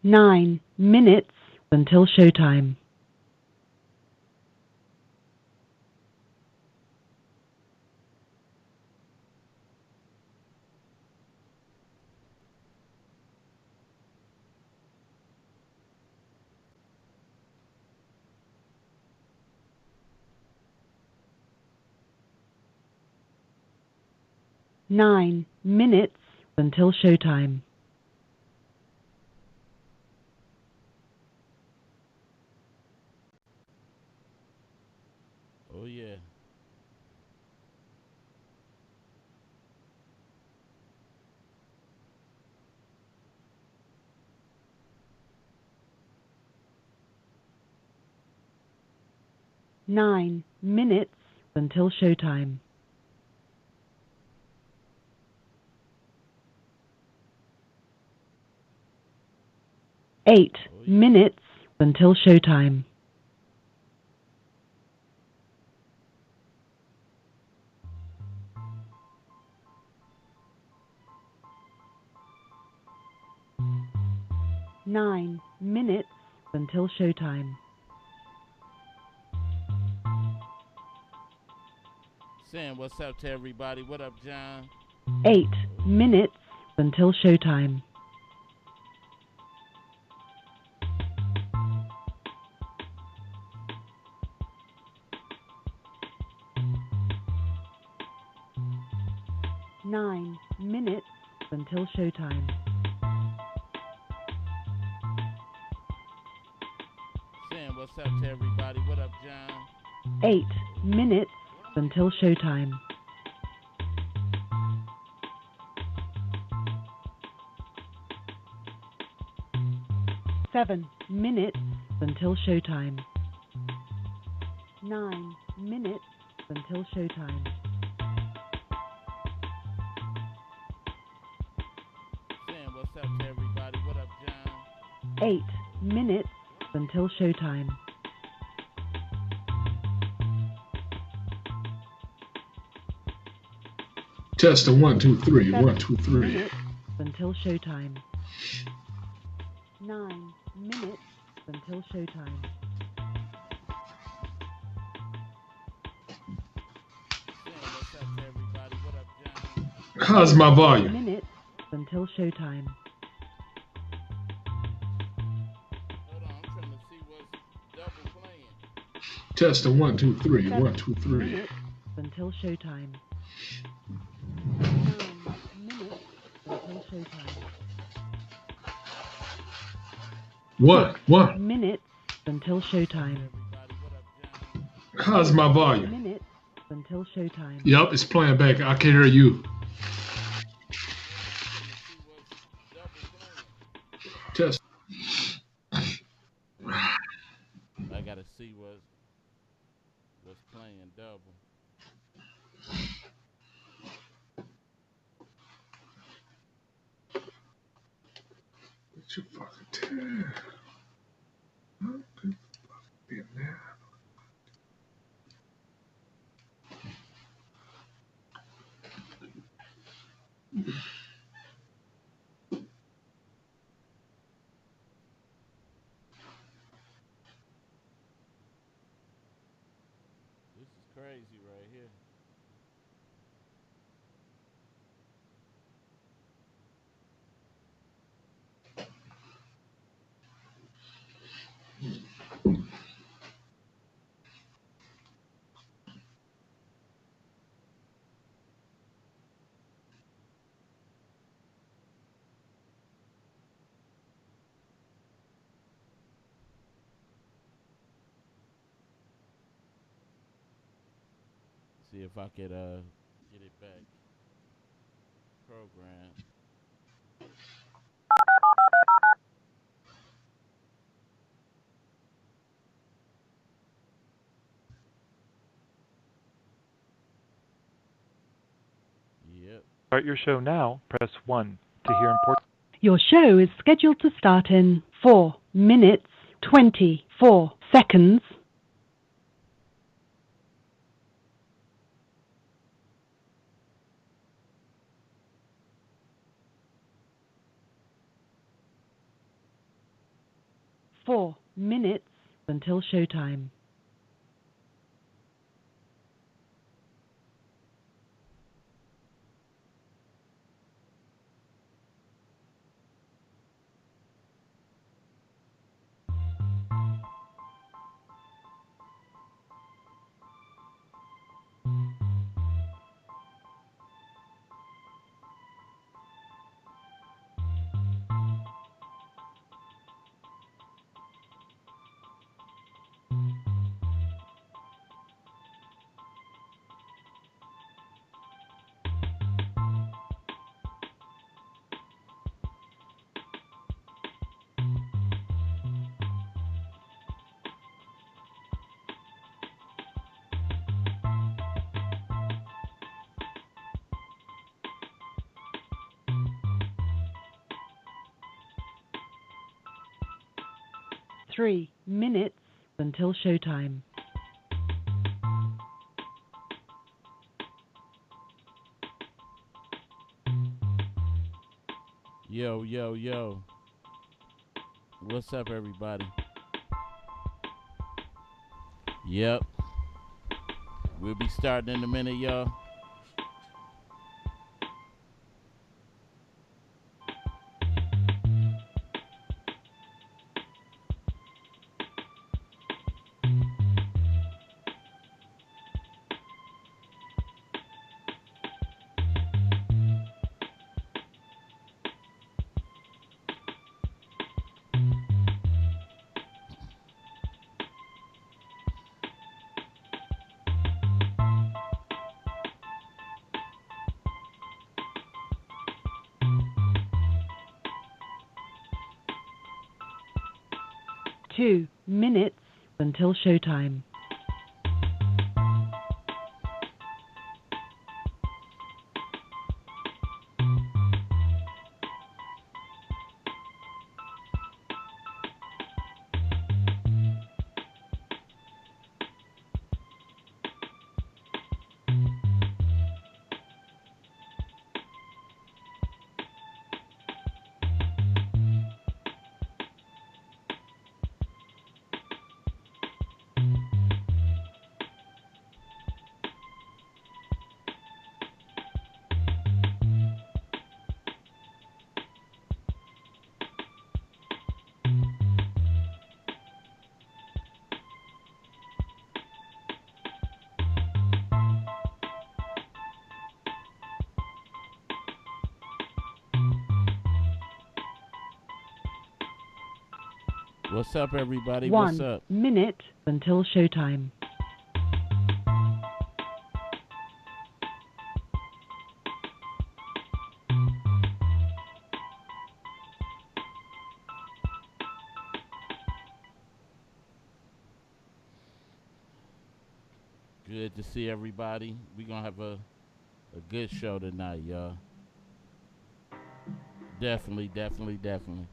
Nine minutes until showtime. 9 minutes until showtime. Oh, yeah. Nine minutes until showtime. 8 Oh, yeah. minutes until showtime. 9 minutes until showtime. Saying what's up to everybody. What up, John? 8 minutes until showtime. 9 minutes until showtime. Saying what's up to everybody. What up, John? 8 minutes until showtime. 7 minutes until showtime. 9 minutes until showtime. Saying what's up to everybody. What up, John? 8 minutes until showtime. Testing 1 2 3 1 2 3. 7 minutes until showtime. 9 minutes until showtime. Saying what's up to everybody. What up, John? How's my 8 volume? minutes until showtime. Hold on, I'm trying to see what's double playing. Testing 1 2 3 1 7 2 3. minutes until showtime. 9 minutes until showtime. What? 6 What? minutes until showtime. Everybody, what up, John? How's my 6 volume? minutes until showtime. Yep, it's playing back. I can hear you. Test. I gotta see what's playing double. What you fucking tell? Huh? Good fucking be now. This is crazy right here. See if I could get it back programmed. Yep. Start your show now. Press 1 to hear important. Your show is scheduled to start in 4 minutes 24 seconds. Four minutes until showtime. Three minutes until showtime. Yo, yo, yo. What's up, everybody? Yep. We'll be starting in a minute, y'all. Two minutes until showtime. What's up, everybody? 1 What's up? minute until showtime. Good to see everybody. We're going to have a good show tonight, y'all. Definitely, definitely, definitely.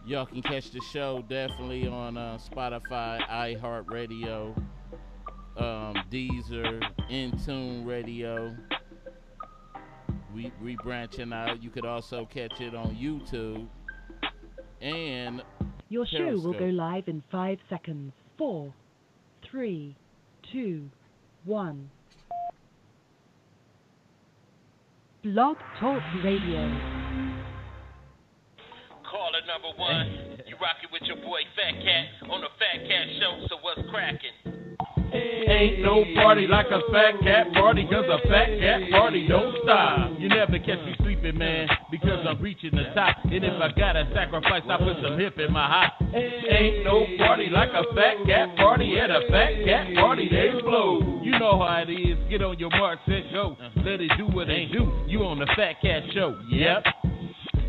Y'all can catch the show definitely on Spotify, iHeartRadio, Deezer, Intune Radio. We branching out. You could also catch it on YouTube and Your show Periscope. will go live in 5 seconds. 4, 3, 2, 1. Blog Talk Radio. Caller number 1, you rockin' with your boy Fat Cat on the Fat Cat Show, so what's crackin'? Hey, Ain't no party like a fat cat party, cause a fat cat party don't stop. You never catch me sleeping, man, because I'm reaching the top. And if I gotta sacrifice, I put some hip in my hop. Ain't no party like a fat cat party. At a fat cat party, they blow. You know how it is. Get on your mark, set, go. Let it do what they do. You on the Fat Cat Show. Yep.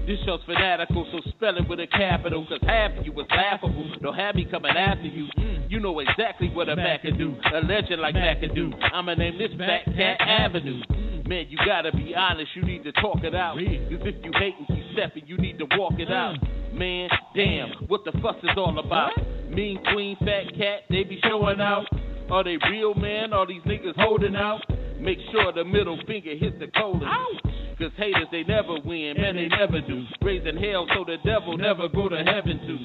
This show's fanatical, so spell it with a capital, cause half of you was laughable. Don't have me coming after you. You know exactly what a Mac can do. A legend like Mac can do. I'ma name this Fat Cat Avenue. Man, you gotta be honest, you need to talk it out. Cause if you hate and keep stepping, you need to walk it out. Man, damn, what the fuss is all about? Mean Queen, Fat Cat, they be showing out. Are they real, man? Are these niggas holding out? Make sure the middle finger hits the colon. Cause haters, they never win, man, they never do. Raising hell so the devil never go to heaven too.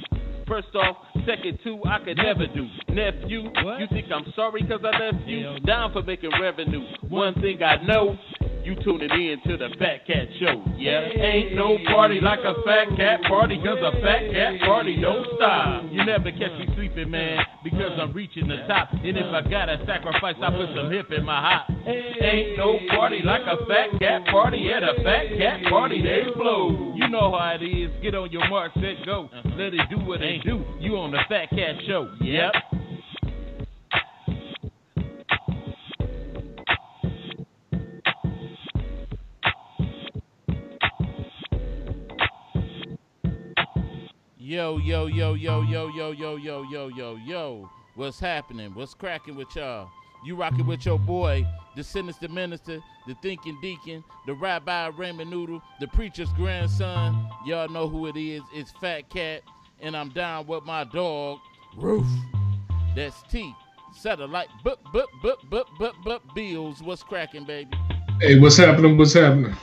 First off, second two, I could never do. Nephew, you think I'm sorry cause I left you? Down for making revenue. One thing I know, you tuning in to the Fat Cat Show. Yeah, ain't no party like a fat cat party, cause a fat cat party don't stop. You never catch me sleeping, man, because I'm reaching the top. And if I gotta sacrifice, I put some hip in my hop. Ain't no party like a fat cat party. At a fat cat party, they blow. You know how it is. Get on your mark, set, go. Let it do what they do. You on the Fat Cat Show. Yep. Yo, yo, yo, yo, yo, yo, yo, yo, yo, yo, yo. What's happening? What's cracking with y'all? You rocking with your boy, the sinister minister, the thinking deacon, the rabbi Raymond Noodle, the preacher's grandson. Y'all know who it is. It's Fat Cat, and I'm down with my dog, Roof. That's T. Satellite, but Bills. What's cracking, baby? Hey, what's happening? What's happening?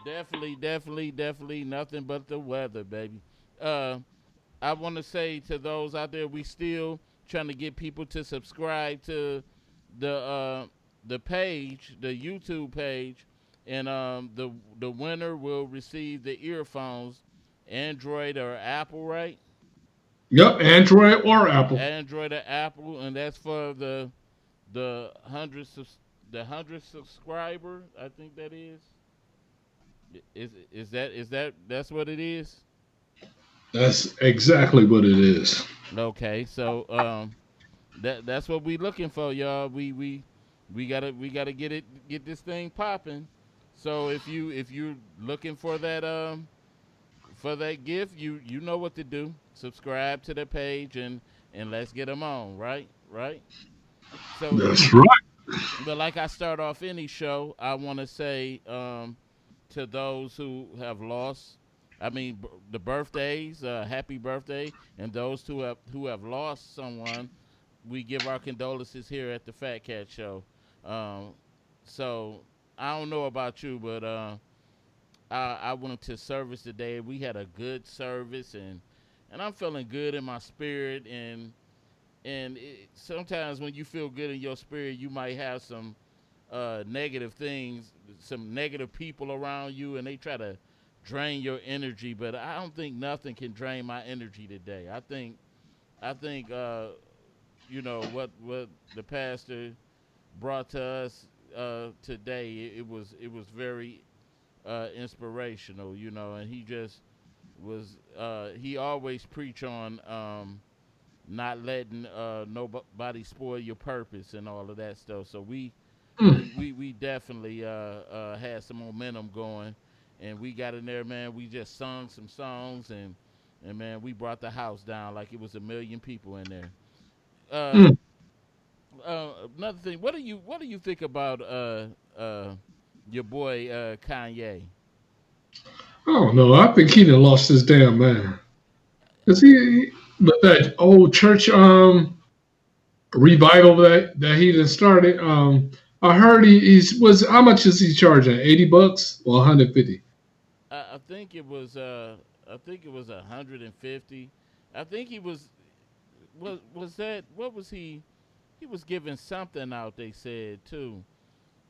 Definitely nothing but the weather, baby. I want to say to those out there, we still trying to get people to subscribe to the page, the YouTube page, and the winner will receive the earphones, Android or Apple, right? Yep, Android or Apple. Android or Apple, and that's for the 100 subscriber. I think that is. Is that's what it is? That's exactly what it is. Okay, so that's what we looking for, y'all. We gotta get this thing popping. So if you're looking for that gift, you know what to do. Subscribe to the page and let's get them on, right? So that's right. But like I start off any show, I want to say to those who have lost. I mean, the birthdays, happy birthday, and those who have lost someone, we give our condolences here at the Fat Cat Show. So I don't know about you, but I went to service today. We had a good service, and I'm feeling good in my spirit. And sometimes when you feel good in your spirit, you might have some negative things, some negative people around you, and they try to drain your energy, but I don't think nothing can drain my energy today. I think you know what the pastor brought to us today. It was very inspirational, you know, and he just was he always preach on not letting nobody spoil your purpose and all of that stuff. So we definitely had some momentum going. And we got in there, man. We just sung some songs, and man, we brought the house down like it was 1 million people in there. Another thing, what do you think about your boy Kanye? I don't know. I think he done lost his damn man. Cause but that old church revival that he done started. I heard was how much is he charging? $80 or 150? I think it was 150. I think he was that what was he? He was giving something out. They said too.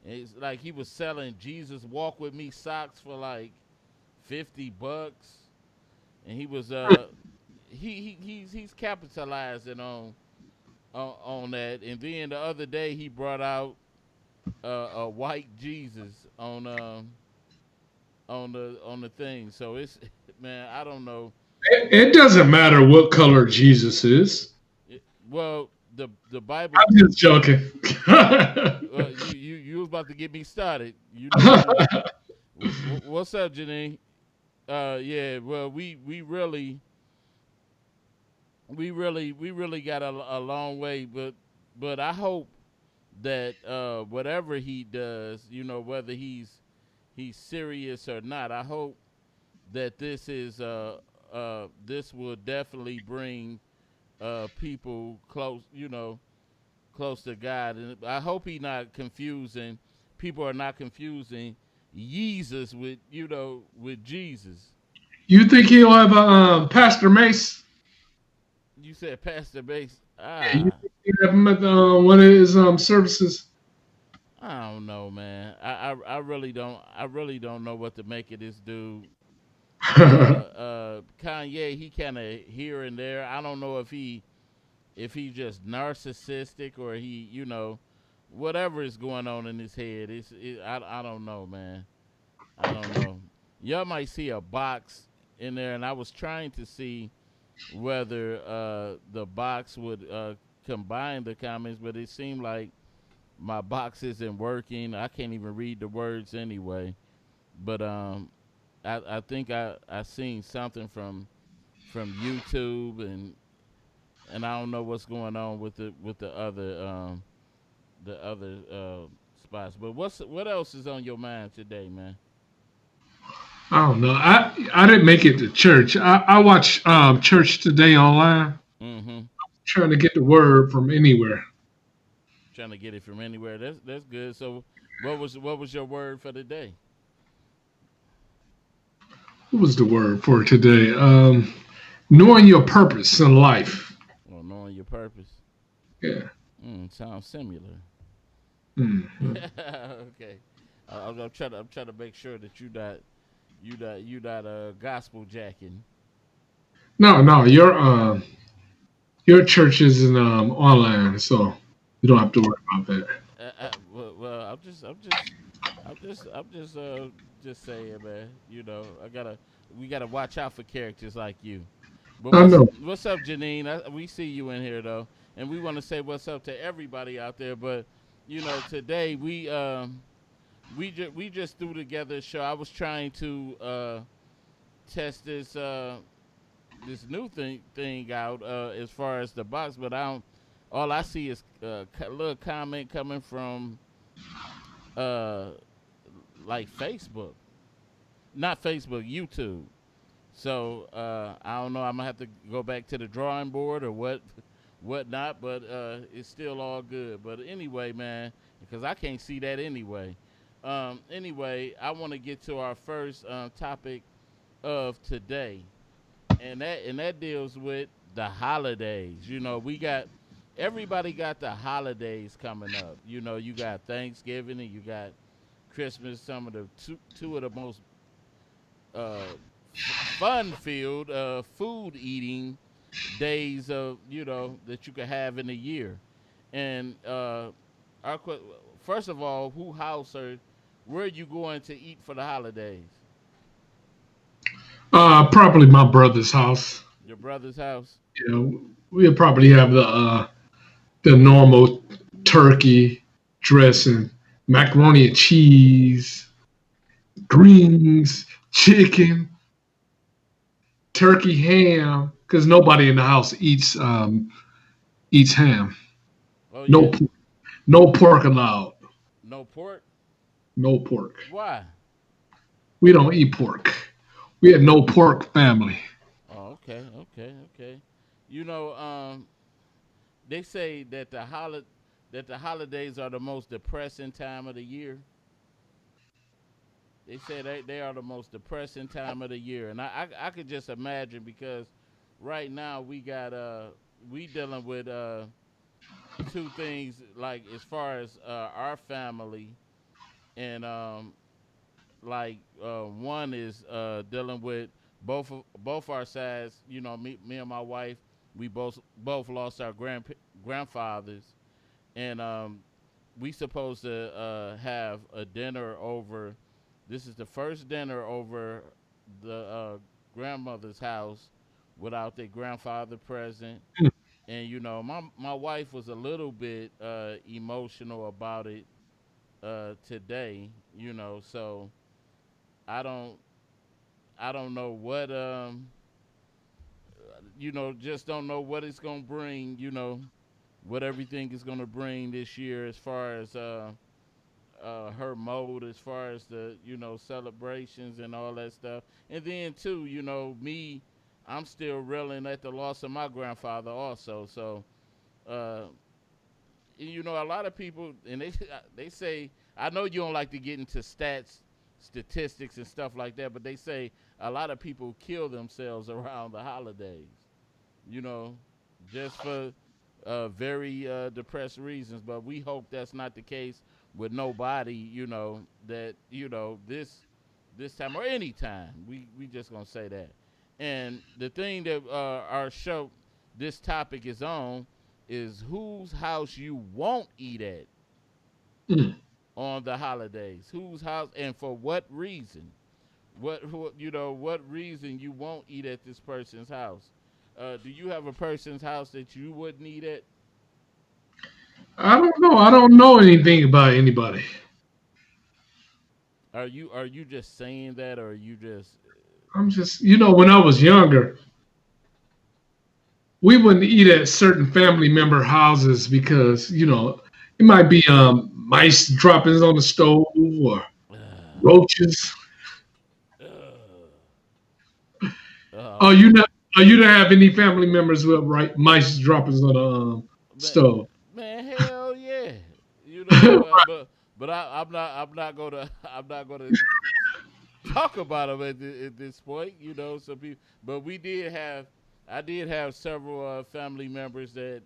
It's like he was selling Jesus Walk With Me socks for like $50, and he was he's capitalizing on that. And then the other day he brought out a white Jesus on the thing. So it's man, I don't know. It doesn't matter what color Jesus is. Well, the Bible. I'm just joking. You was about to get me started. You know, what's up, Janine? Yeah. Well, we really got a long way, but I hope that whatever he does, you know, whether he's serious or not, I hope that this is this will definitely bring people close, you know, close to God. And I hope he not confusing, people are not confusing Jesus with, you know, with Jesus. You think he'll have a Pastor Mace? You said Pastor Mace. Yeah, you think he'll have him at one of his services? I don't know, man. I really don't know what to make of this dude. Kanye, he kind of here and there. I don't know if he just narcissistic or he, you know, whatever is going on in his head. I don't know, man. I don't know. Y'all might see a box in there, and I was trying to see whether the box would combine the comments, but it seemed like my box isn't working. I can't even read the words anyway. But I think I seen something from YouTube and I don't know what's going on with the other spots. But what else is on your mind today, man? I don't know. I didn't make it to church. I watch Church Today online. Mm-hmm. Trying to get the word from anywhere. Trying to get it from anywhere. That's good. So what was your word for the day? What was the word for today? Knowing your purpose in life. Well, knowing your purpose. Yeah. Sounds similar. Mm-hmm. Okay. I'm trying to make sure that you not gospel jacking. No. Your church isn't online, so you don't have to worry about that. Well, I'm just saying, man. You know, we gotta watch out for characters like you. But I know. what's up, Janine? We see you in here though, and we want to say what's up to everybody out there. But you know, today we just threw together a show. I was trying to test this new thing out as far as the box, but all I see is a little comment coming from like Facebook, not Facebook, YouTube. So I don't know. I'm gonna have to go back to the drawing board or what not, but it's still all good. But anyway, man, because I can't see that anyway. Anyway, I want to get to our first topic of today, and that deals with the holidays. You know, everybody got the holidays coming up. You know, you got Thanksgiving and you got Christmas. Some of the two of the most fun-filled food eating days of that you could have in a year. And first of all, where are you going to eat for the holidays? Probably my brother's house. Your brother's house? We'll probably have the normal turkey dressing, macaroni and cheese, greens, chicken, turkey ham, because nobody in the house eats ham. Oh, yeah. No pork allowed. No pork? No pork. Why? We don't eat pork. We had no pork family. Oh, okay. You know, they say that the holidays are the most depressing time of the year. They say they are the most depressing time of the year, and I could just imagine, because right now we dealing with two things, like as far as our family, and one is dealing with both our sides. You know, me and my wife, we both lost our grandfathers, and we supposed to have a dinner over. This is the first dinner over the grandmother's house without their grandfather present. And my wife was a little bit emotional about it today. So I don't I don't know what just don't know what it's gonna bring. What everything is gonna bring this year as far as her mode, as far as the celebrations and all that stuff. And then too, me, I'm still reeling at the loss of my grandfather also. So a lot of people, and they say, I know you don't like to get into statistics and stuff like that, but they say a lot of people kill themselves around the holidays, just for very depressed reasons. But we hope that's not the case with nobody, that, this time or any time. We just going to say that. And the thing that our show, this topic is on, is whose house you won't eat at on the holidays. Whose house and for what reason? What reason you won't eat at this person's house? Do you have a person's house that you wouldn't eat at? I don't know. I don't know anything about anybody. Are you just saying that, or are you just? I'm just, when I was younger, we wouldn't eat at certain family member houses because, it might be mice droppings on the stove or roaches. Uh, You don't have any family members with mice droppings on the stove? man, hell yeah. I'm not gonna talk about them at this point. Some people, but I did have several family members that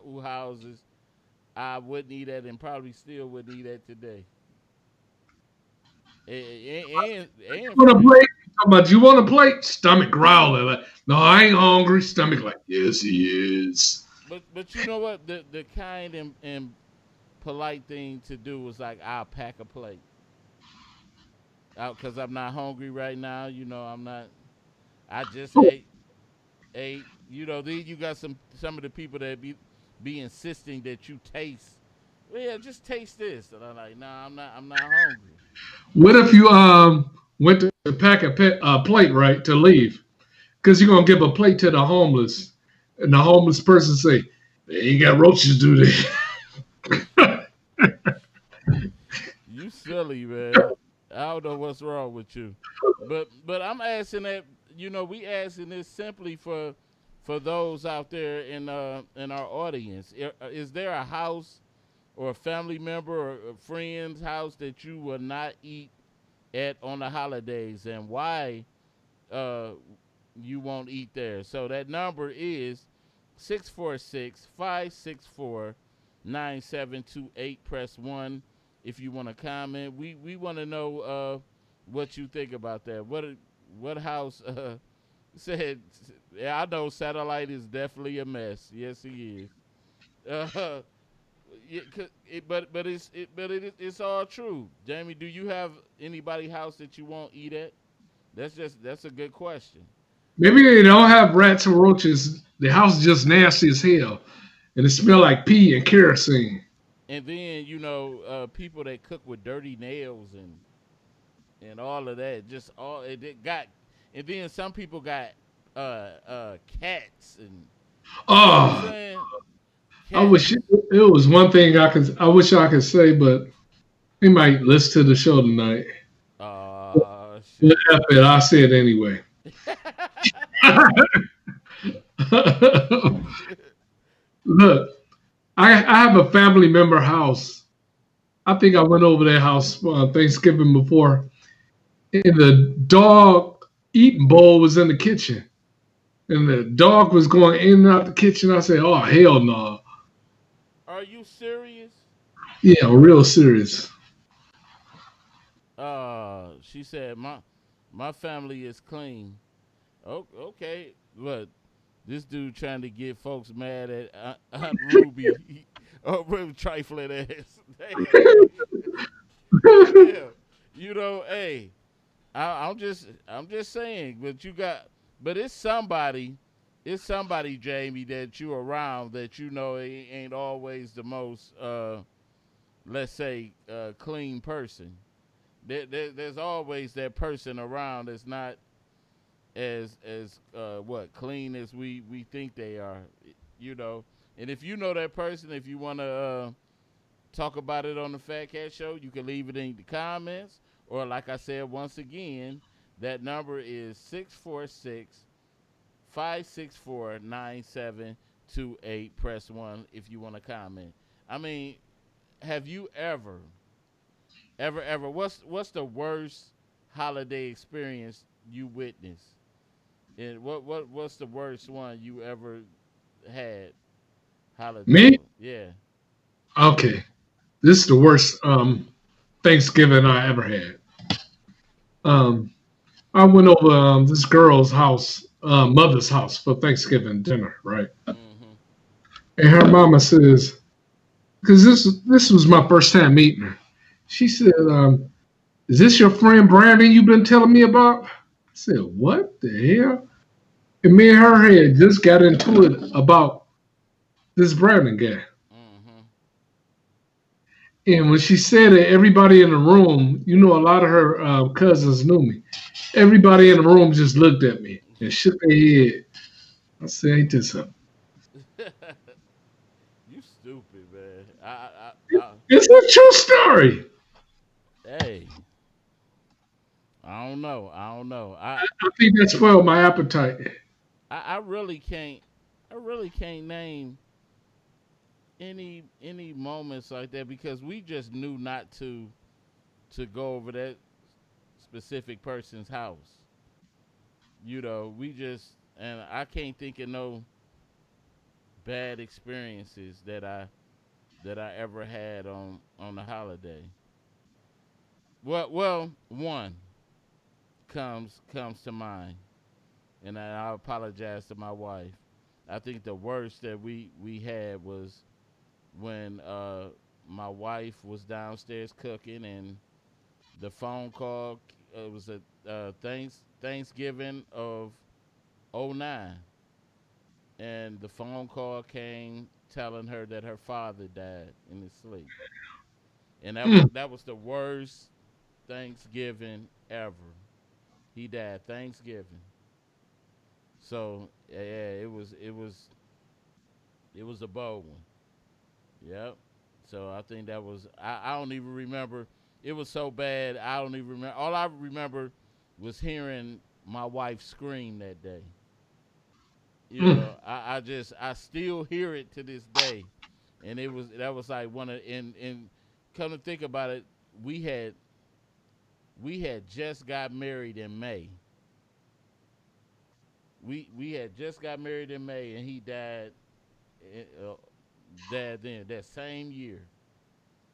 who houses I wouldn't eat at and probably still wouldn't eat at today. And You want a plate? Talking about you want a plate? Stomach growling like, no, I ain't hungry. Stomach like, yes, he is. but you know what? The kind and polite thing to do was like, I'll pack a plate out because I'm not hungry right now. I'm not. I just ate. Then you got some of the people that be insisting that you taste. Well, yeah, just taste this, and I'm like, nah, I'm not hungry. What if you went to pack a plate, right, to leave? Because you're gonna give a plate to the homeless, and the homeless person say, "They ain't got roaches, do they?" You silly, man. I don't know what's wrong with you, but I'm asking that. We asking this simply for those out there in our audience. Is there a house or a family member or a friend's house that you will not eat at on the holidays, and why you won't eat there? So that number is 646-564-9728. Press 1 if you want to comment. We want to know what you think about that. What house said, yeah, I know Satellite is definitely a mess. Yes, he is. But it's all true. Jamie, do you have anybody house that you won't eat at? That's a good question. Maybe they don't have rats or roaches. The house is just nasty as hell, and it smell like pee and kerosene. And then people that cook with dirty nails and all of that, just all it got. And then some people got cats and you know what I'm Oh, saying? I Cats. wish it was one thing I wish I could say, but he might listen to the show tonight. But Shoot. F it, I'll say it anyway. Look, I have a family member house. I think I went over their house Thanksgiving before, and the dog eating bowl was in the kitchen, and the dog was going in and out the kitchen. I said, "Oh hell no!" Are you serious? Yeah, real serious. She said my family is clean. Oh, okay, but This dude trying to get folks mad at Aunt Ruby. Oh, Ruby trifling ass. Damn. Yeah. You know, hey, I'm just saying, but it's somebody, Jamie, that you around that you know ain't always the most, let's say, clean person. There's always that person around that's not as what clean as we think they are, you know. And if you know that person, if you want to talk about it on the Fat Cat Show, you can leave it in the comments, or like I said once again, that number is 646-564-9728. Press 1 if you want to comment. I mean, have you ever what's the worst holiday experience you witnessed? And what's the worst one you ever had holiday? Me? Yeah. Okay. This is the worst Thanksgiving I ever had. I went over this girl's house, mother's house for Thanksgiving dinner, right? Mm-hmm. And her mama says, because this was my first time meeting her. She said, "Is this your friend Brandon you've been telling me about?" I said, "What the hell?" And me and her had just got into it about this Brandon guy. Mm-hmm. And when she said it, everybody in the room, you know, a lot of her cousins knew me. Everybody in the room just looked at me and shook their head. I said, "Ain't this something?" You stupid, man. It's a true story. Hey, I don't know. I think that spoiled my appetite. I really can't. I really can't name any moments like that because we just knew not to go over that specific person's house. You know, and I can't think of no bad experiences that I ever had on the holiday. Well, one comes to mind, and I apologize to my wife. I think the worst that we had was when my wife was downstairs cooking, and the phone call. It was a Thanksgiving of '09, and the phone call came telling her that her father died in his sleep, and that was the worst Thanksgiving ever. He died Thanksgiving. So yeah, it was a bold one. Yep. So I think that was I don't even remember. It was so bad I don't even remember. All I remember was hearing my wife scream that day. You know, I still hear it to this day, and that was like one of and come to think about it, we had just got married in May. We had just got married in May, and he died. Uh, Died then that same year.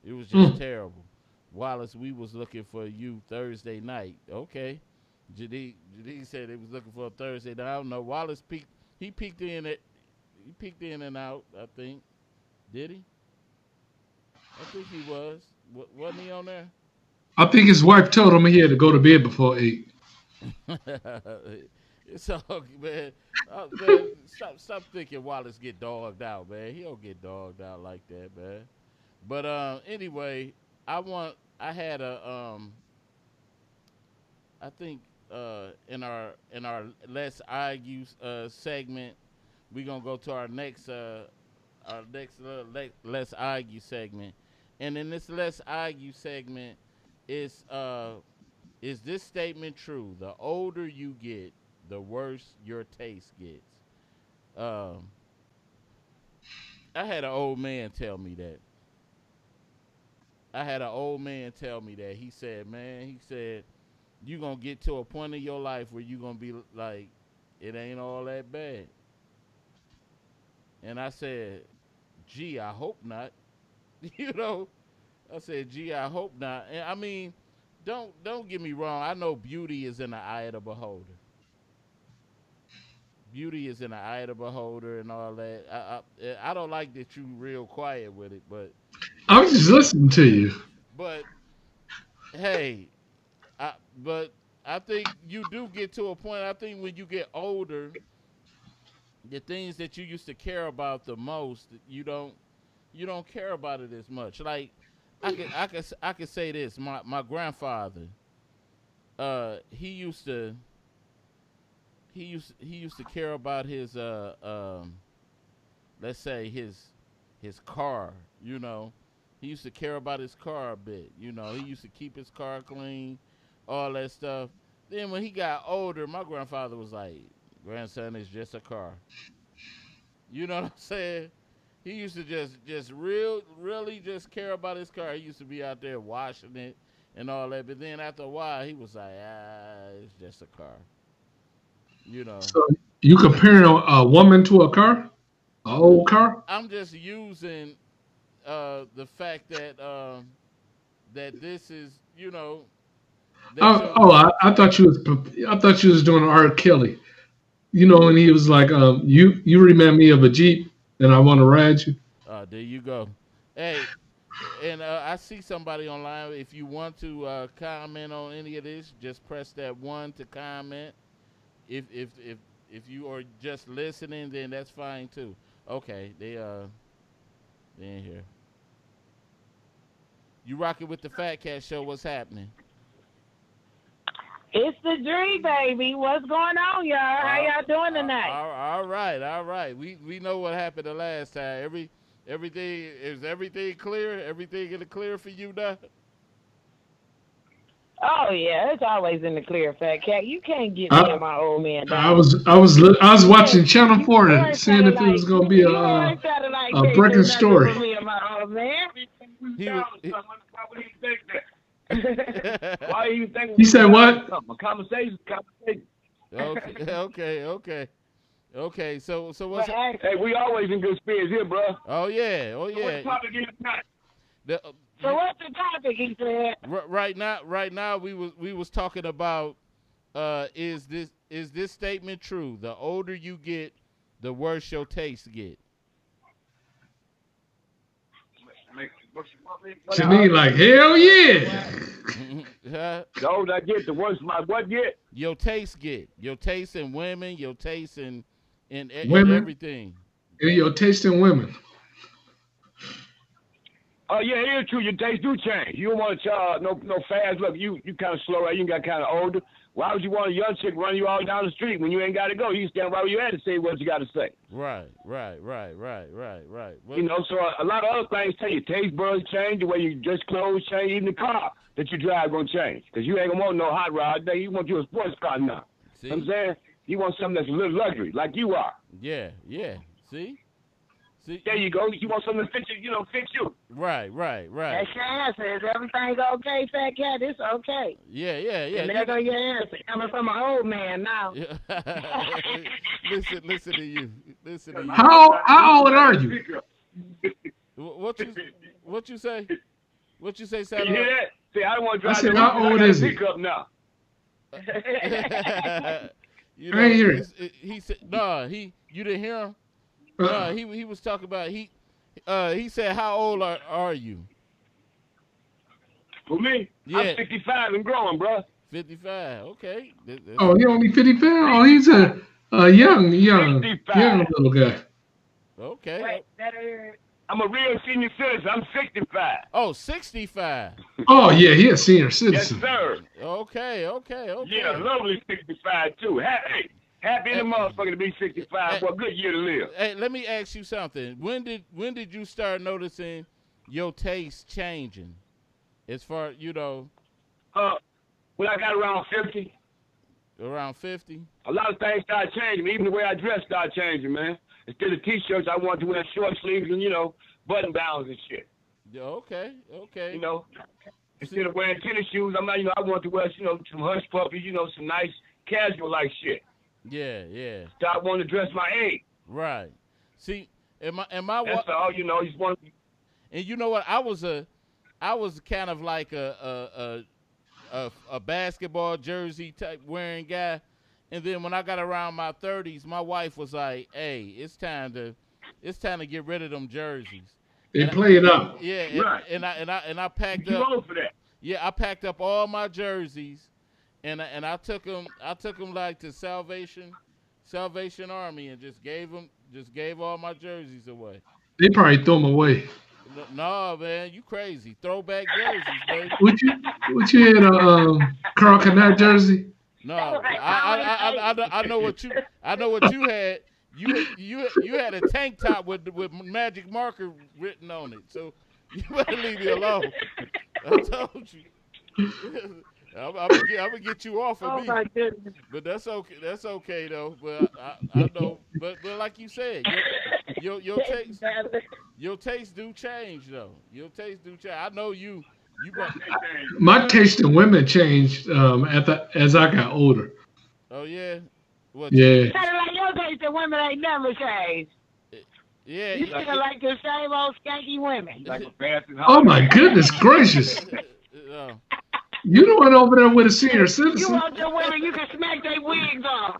It was just terrible. Wallace, we was looking for you Thursday night. Okay. Jadid said he was looking for a Thursday night. I don't know. Wallace peeked. He peeked in and out. I think. Did he? I think he was. Wasn't he on there? I think his wife told him he had to go to bed before 8. It's all man. Man, stop thinking Wallace get dogged out, man. He don't get dogged out like that, man. But anyway, I had I think in our Let's Argue segment, we gonna go to our next Let's Argue segment. And in this Let's Argue segment, is this statement true? The older you get, the worse your taste gets. Um, I had an old man tell me that. He said, man, you going to get to a point in your life where you going to be like, it ain't all that bad. And I said, gee, I hope not. you know, I said, gee, I hope not. And I mean, don't get me wrong. I know beauty is in the eye of the beholder. beauty is in the eye of the beholder and all that. I don't like that you real quiet with it, but I was just listening to you. but hey, but I think you do get to a point. I think when you get older, the things that you used to care about the most, you don't care about it as much. Like I could say this. My grandfather, he used to care about his let's say his car, you know. He used to care about his car a bit, you know. He used to keep his car clean, all that stuff. Then when he got older, my grandfather was like, grandson is just a car. You know what I'm saying? He used to just really just care about his car. He used to be out there washing it and all that. But then after a while, he was like, it's just a car. You know. So you comparing a woman to a car, an old car? I'm just using the fact that that this is, you know. I thought you was doing R. Kelly. You know, when he was like, you remind me of a Jeep, and I want to ride you. There you go. Hey, and I see somebody online. If you want to comment on any of this, just press that 1 to comment. If you are just listening, then that's fine too. Okay, they in here. You rocking with the Fat Cat Show? What's happening? It's the Dream Baby. What's going on, y'all? How y'all doing tonight? All right. We know what happened the last time. Everything clear? Everything in the clear for you now? Oh yeah, it's always in the clear, Fat Cat. You can't get me and my old man down. I was watching Channel 4 and seeing if it was gonna be a breaking story. Me and my old man. Why are you thinking? He said what? A conversation. Okay. So what's? Hey, we always in good spirits here, bro. Oh yeah. What's the topic is tonight? So what's the topic? He said. Right now, we was talking about is this statement true? The older you get, the worse your taste get. To me, like, hell yeah. The older I get, the worse my what get? Your taste get. Your taste in women, your taste in Women? everything. And your taste in women. Oh yeah, it is true. Your taste do change. You don't want to no fast. Look, you kind of slow. You got kind of older. Why would you want a young chick run you all down the street when you ain't got to go? You can stand right where you at and say what you got to say. Right. Well, You know, so a lot of other things tell you. Taste buds change, the way you dress clothes change, even the car that you drive gonna change. Because you ain't gonna want no hot rod today. You want you a sports car now. see? You know what I'm saying? You want something that's a little luxury, like you are. Yeah. See? There you go. You want something to fit you, fix you. Right. That's your answer. Is everything okay, Fat Cat? It's okay. Yeah. And there go your answer. Coming from an old man now. Listen to you. How old are you? What you say? What you say, You Samuel? hear that? See, I don't want to drive said, the how old is he? pickup now. You I ain't hear it. He said, "No, you didn't hear him." No, he was talking about he said, "How old are you?" For me, Yeah. I'm 65 and growing, bro. 55. Okay. Oh, he only 55? Oh, he's a young little guy. Okay. Wait, I'm a real senior citizen. I'm 65. Oh, 65. Oh, yeah, he a senior Yes, citizen. sir. Okay. Yeah, lovely 65 too. Happy in the motherfucker to be 65. What a good year to live. Hey, let me ask you something. When did you start noticing your taste changing? As far, When I got around 50, around 50? a lot of things started changing. Even the way I dress started changing, man. Instead of t-shirts, I wanted to wear short sleeves and, button downs and shit. Yeah, okay. Instead of wearing tennis shoes, I want to wear, some hush puppies, some nice casual like shit. Yeah. Start wanting to dress my age. Right. See, am I That's all, just want. And you know what? I was kind of like a basketball jersey type wearing guy, And then when I got around my 30s, my wife was like, "Hey, it's time to get rid of them jerseys." They And play it up. yeah, Right. and I packed You too up. old for that. Yeah, I packed up all my jerseys, and I took them. I took them like to Salvation Army, and just gave all my jerseys away. They probably throw them away. No, man, you crazy? Throwback jerseys, baby. Would you had a Carl Canat jersey? No, I know what you had. You had a tank top with magic marker written on it. So you better leave me alone. I told you. I'm gonna get you off of Oh me. my goodness. But that's okay. That's okay though. But I know. But like you said, your taste do change though. Your taste do change. I know you. My taste in women changed as I got older. Oh yeah. What? Yeah. Kind of like your taste in women ain't never changed. Yeah. You still like the same old skanky women. Like a bastard. Oh my goodness gracious! You the one over there with a senior You citizen. want the women, you can smack their wigs off.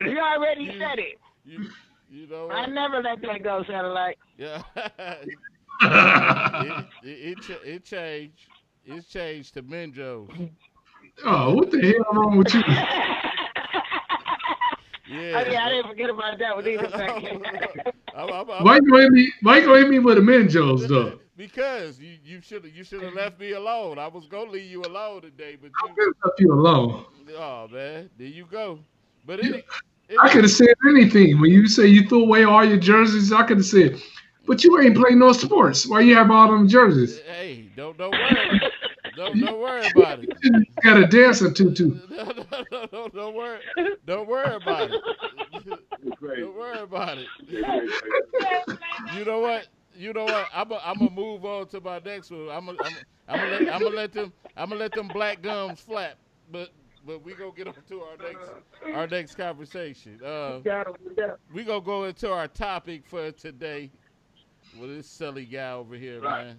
You already said it. You know what? I never let that go, Satellite. Yeah. it changed. It's changed to Menjo's. Oh, what the hell wrong with you? Yeah. I mean, I didn't forget about that one either. Why you gonna hit me with a Menjo's though? Because you should have left me alone. I was gonna leave you alone today, but I could have left you alone. oh man, there you go. But I could have said anything when you say you threw away all your jerseys. I could have said, but you ain't playing no sports. Why you have all them jerseys? Hey, don't worry. Don't worry about it. You got a dancing tutu. Don't worry about it. Don't worry about it. You know what? I'm gonna move on to my next one. I'm gonna let them black gums flap. But we gonna get on to our next conversation. We gonna go into our topic for today. Well, this silly guy over here, man.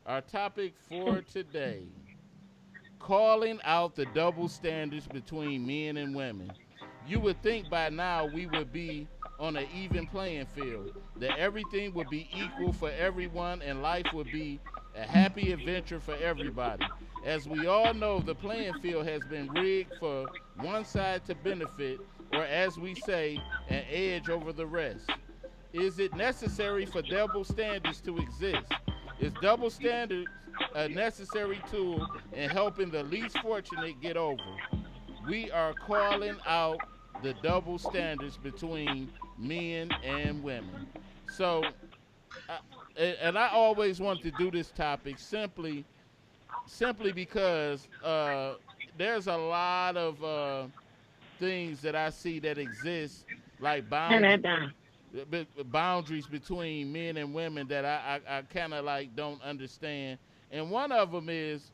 Our topic for today: calling out the double standards between men and women. You would think by now we would be on an even playing field, that everything would be equal for everyone and life would be a happy adventure for everybody. As we all know, the playing field has been rigged for one side to benefit, or as we say, an edge over the rest. Is it necessary for double standards to exist? Is double standards a necessary tool in helping the least fortunate get over? We are calling out the double standards between men and women. So, and I always wanted to do this topic simply because there's a lot of things that I see that exist, like boundaries between men and women that I kind of like don't understand. And one of them is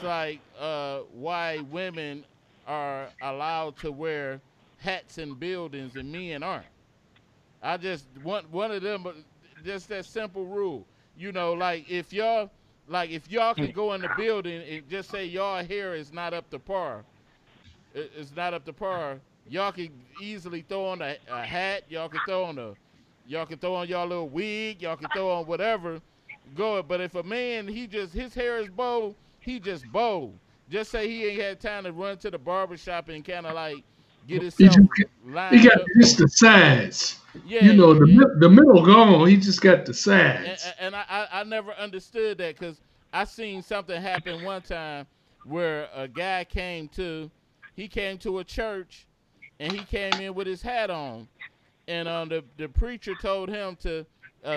like why women are allowed to wear hats in buildings and men aren't. I just want one of them, just that simple rule. You know, like if y'all could go in the building and just say y'all hair is not up to par, it's not up to par. Y'all can easily throw on a hat. Y'all can throw on y'all little wig. Y'all can throw on whatever. Go. But if a man, his hair is bold, he just bold. Just say he ain't had time to run to the barbershop and kind of like get himself lined He got up. just the sides. Yeah, you know, the middle gone. He just got the sides. And I never understood that because I seen something happen one time where a guy came to a church and he came in with his hat on. And the preacher told him to,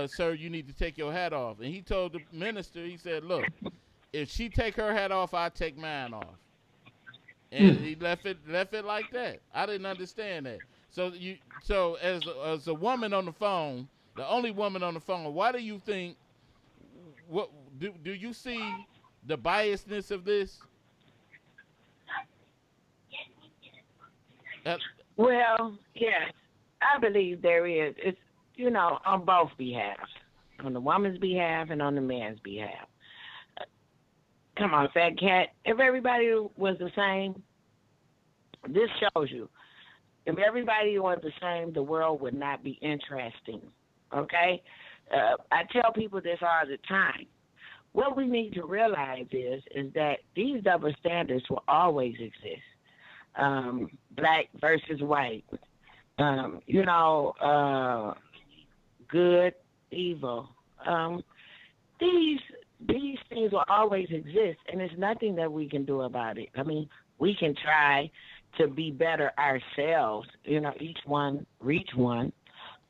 sir, you need to take your hat off. And he told the minister, he said, look, if she take her hat off, I take mine off. And he left it like that. I didn't understand that. So as a woman on the phone, the only woman on the phone, why do you think, what do you see the biasness of this? Well, yes, I believe there is. It's, on both behalves, on the woman's behalf and on the man's behalf. Come on, Fat Cat. If everybody was the same, this shows you. If everybody was the same, the world would not be interesting. Okay? I tell people this all the time. What we need to realize is that these double standards will always exist. Black versus white. Good, evil. These things will always exist, and there's nothing that we can do about it. I mean, we can try to be better ourselves, each one reach one,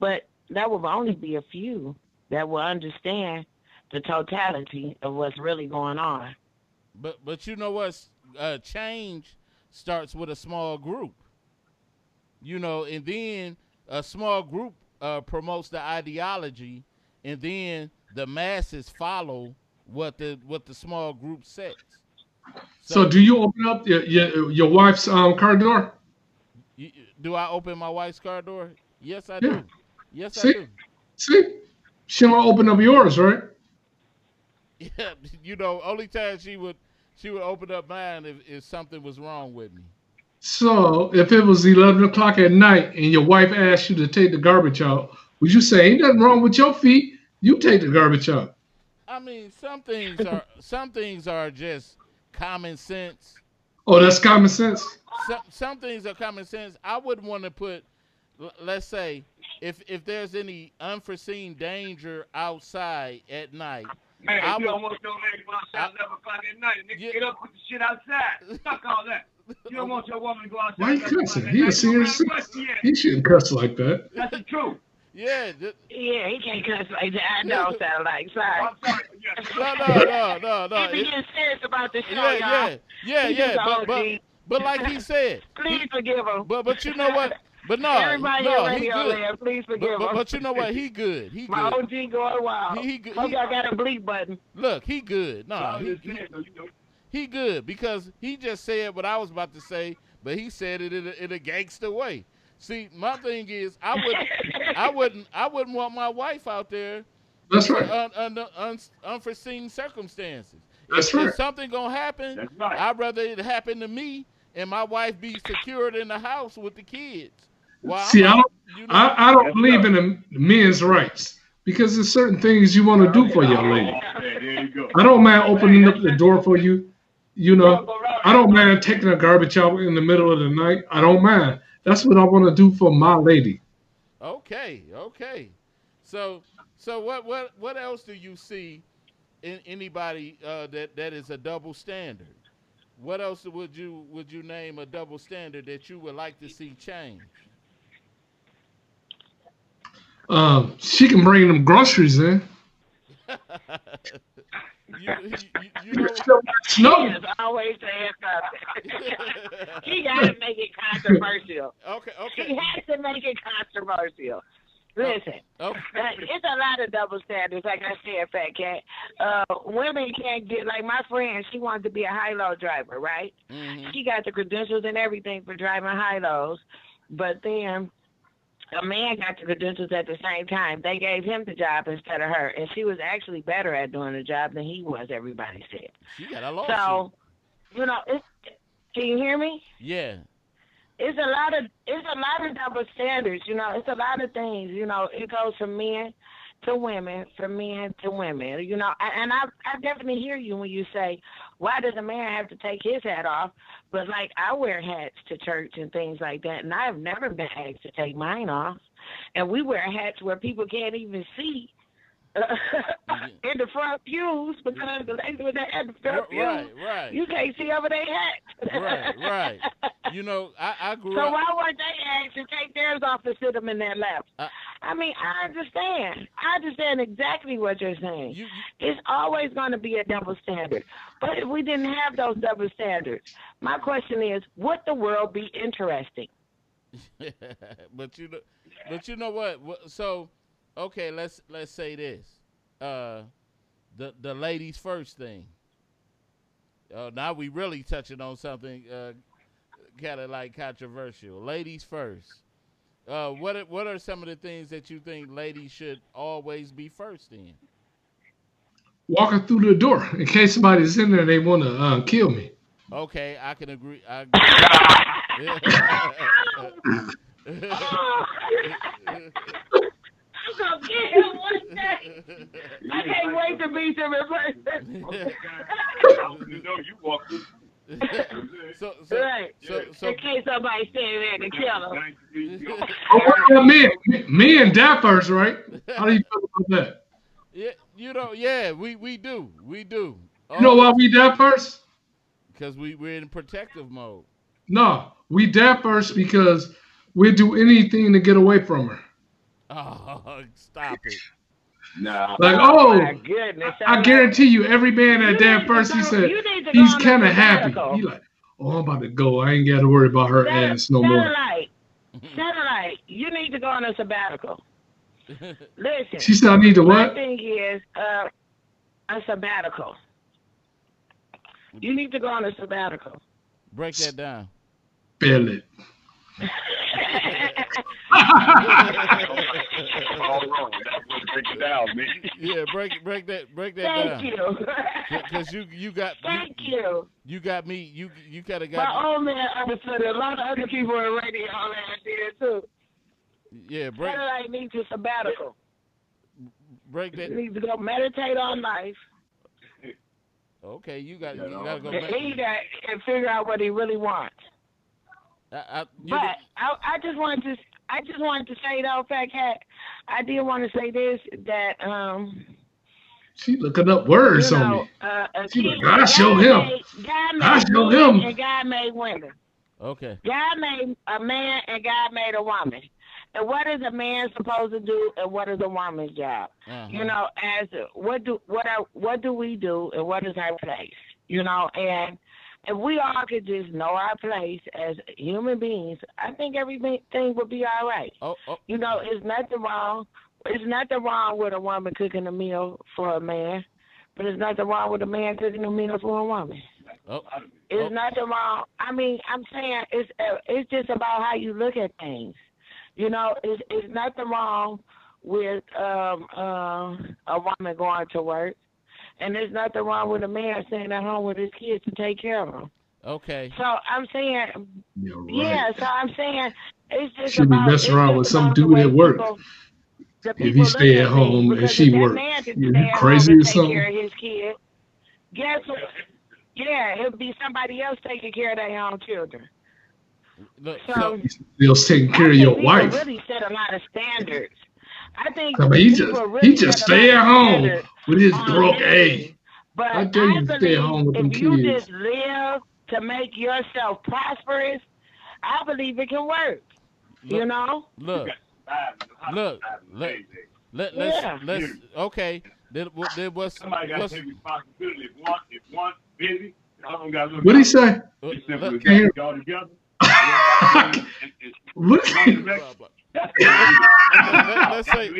but that will only be a few that will understand the totality of what's really going on. But you know what? Change starts with a small group. And then a small group promotes the ideology, and then the masses follow what the small group sets. So do you open up your wife's car door? Do I open my wife's car door? Yes, I do. Yes, See? I do. See? She don't open up yours, right? Yeah, only time she would open up mine if something was wrong with me. So if it was 11 o'clock at night and your wife asked you to take the garbage out, would you say, ain't nothing wrong with your feet? You take the garbage out. I mean, some things are just common sense. Oh, that's common sense? Some things are common sense. I wouldn't want to put, let's say, if there's any unforeseen danger outside at night. Man, you don't want your lady go outside at 11 o'clock at night. Nigga, get up, put the shit outside. Fuck all that. You don't want your woman to go outside. Why you cussing? He a serious. He shouldn't cuss like that. That's the truth. Yeah. Yeah, he can't cuss like that. I know, sound like. Sorry. I'm sorry. Yes. No. He be getting serious about this show, y'all. Yeah. But like he said. Please forgive him. But you know what? But no, everybody no, in he radio good. land, please forgive him. But you know what? He good. He My good. OG going wild. He good. Hope y'all got a bleep button. Look, he good. No, he good because he just said what I was about to say, but he said it in a gangster way. See, my thing is, I wouldn't want my wife out there. That's right. Under unforeseen circumstances. That's right. If something gonna happen, That's right. I'd rather it happen to me and my wife be secured in the house with the kids. See, I don't believe in the men's rights because there's certain things you want to do for your lady. There you go. I don't mind opening up the door for you. I don't mind taking a garbage out in the middle of the night. I don't mind. That's what I want to do for my lady. Okay. So what else do you see in anybody that is a double standard? What else would you name a double standard that you would like to see change? She can bring them groceries in. You know, He is always saying something. He got to make it controversial. Okay. He has to make it controversial. Listen, it's a lot of double standards, like I said, Fat Cat. Women can't get, like my friend, she wanted to be a high-low driver, right? Mm-hmm. She got the credentials and everything for driving high-lows, but then a man got the credentials at the same time. They gave him the job instead of her, and she was actually better at doing the job than he was, everybody said. She got a lawsuit. So, can you hear me? Yeah. It's a lot of double standards, it's a lot of things, it goes from men to women, from men to women, and I definitely hear you when you say, why does a man have to take his hat off? But like, I wear hats to church and things like that, and I've never been asked to take mine off, and we wear hats where people can't even see in the front pews because the ladies with that at the front pews, right. You can't see over their hat. Right. I grew so up. why weren't they asked to take theirs off and sit them in their laps? I mean, I understand exactly what you're saying. It's always going to be a double standard. But if we didn't have those double standards, my question is, would the world be interesting? But you know what? So. Okay, let's say this. The ladies first thing. Now we really touching on something kind of like controversial. Ladies first. What are some of the things that you think ladies should always be first in? Walking through the door in case somebody's in there and they want to kill me. Okay, I can agree. I'm gonna get him one day. I can't wait to meet him in person. You know you walk through. Right. So In case somebody standing there to kill him. Oh, what about me and Dappers, right? How do you feel about that? yeah, we do. You know why we Dappers? Because we're in protective mode. No, we Dappers because we do anything to get away from her. Oh, stop it. Nah. Like, My goodness. I guarantee you, every man that Dappers, he said, he's kind of happy. He like, oh, I'm about to go. I ain't got to worry about her ass no more. Satellite, you need to go on a sabbatical. Listen. She said, I need to what? My thing is a sabbatical. You need to go on a sabbatical. Break that down. Spell it. All wrong. That's what break it down, man. Yeah, break that Thank down. you. Because you got Thank you. You got me. You kind of My got. old man understood it. A lot of other people in radio land did too. Yeah, break Satellite needs a sabbatical. that. He needs to go meditate on life. Okay, you got to go. And figure out what he really wants. I just wanted to say though, Fat Cat, I did want to say this that She looking up words on me. She like, I show him. I show him. And God made women. Okay. God made a man and God made a woman. And what is a man supposed to do, and what is a woman's job? Uh-huh. You know, as what do we do, and what is our place? You know, and if we all could just know our place as human beings, I think everything would be all right. Oh. You know, it's nothing wrong. It's nothing wrong with a woman cooking a meal for a man, but it's nothing wrong with a man cooking a meal for a woman. It's nothing wrong. I mean, I'm saying it's just about how you look at things. You know, it's nothing wrong with a woman going to work, and there's nothing wrong with a man staying at home with his kids to take care of them. Okay. So I'm saying, so I'm saying it's just Should be messing around with some dude at work. If he stay at home and she work, you crazy or something? Care of his kids. Guess what? Yeah, it'll be somebody else taking care of their own children. Look, so still taking care of your wife. Really set a lot of standards. I think he just stay at home with his broke ass. But I tell you, stay at home with them kids. If you just live to make yourself prosperous, I believe it can work. You know? Let's okay. Then what's somebody got to take responsibility. If one busy, I don't got to look. What did he say? He simply got y'all together. Let's say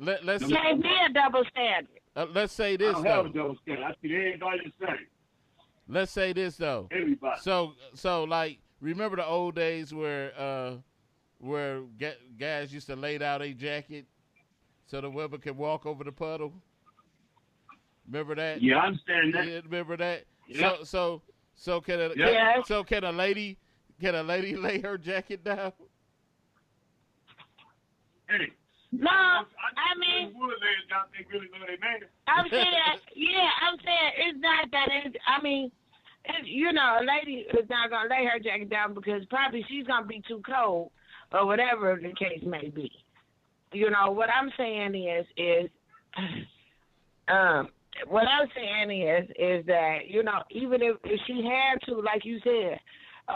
let's can't be a double standard. Let's say this I don't though. have a double standard. I see everybody the same. Let's say this though. Everybody. So like remember the old days where guys used to lay down a jacket so the women could walk over the puddle. Remember that? Yeah, I understand that. Yeah, remember that? Yeah. So can a lady lay her jacket down? Hey. No, I mean, I'm saying it's not that. You know, a lady is not gonna lay her jacket down because probably she's gonna be too cold or whatever the case may be. You know, what I'm saying is that, you know, even if she had to, like you said,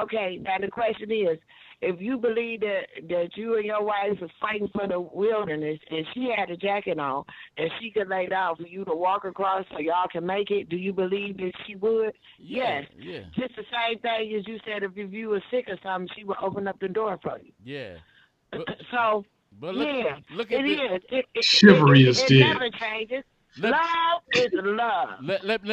okay, now the question is, if you believe that you and your wife is fighting for the wilderness and she had a jacket on and she could lay down for you to walk across so y'all can make it, do you believe that she would? Yeah, yes. Yeah. Just the same thing as you said, if you were sick or something, she would open up the door for you. Yeah. But look at it. Chivalry is dead. It never changes. Love is love. Let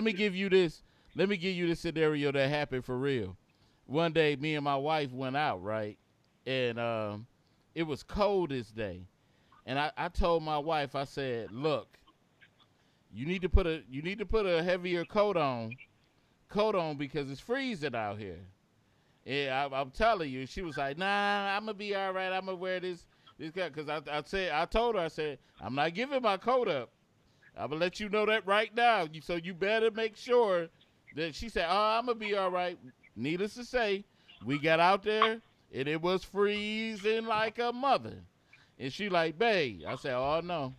me give you this. Let me give you this scenario that happened for real. One day, me and my wife went out, right, and it was cold this day, and I told my wife, I said, "Look, you need to put a heavier coat on, coat on because it's freezing out here. Yeah, I'm telling you. She was like, nah, I'm gonna be all right. I'm gonna wear this coat because I told her, I said, I'm not giving my coat up. I'm gonna let you know that right now. So you better make sure that. She said, oh, I'm gonna be all right. Needless to say, we got out there and it was freezing like a mother. And she like, babe. I said, oh no.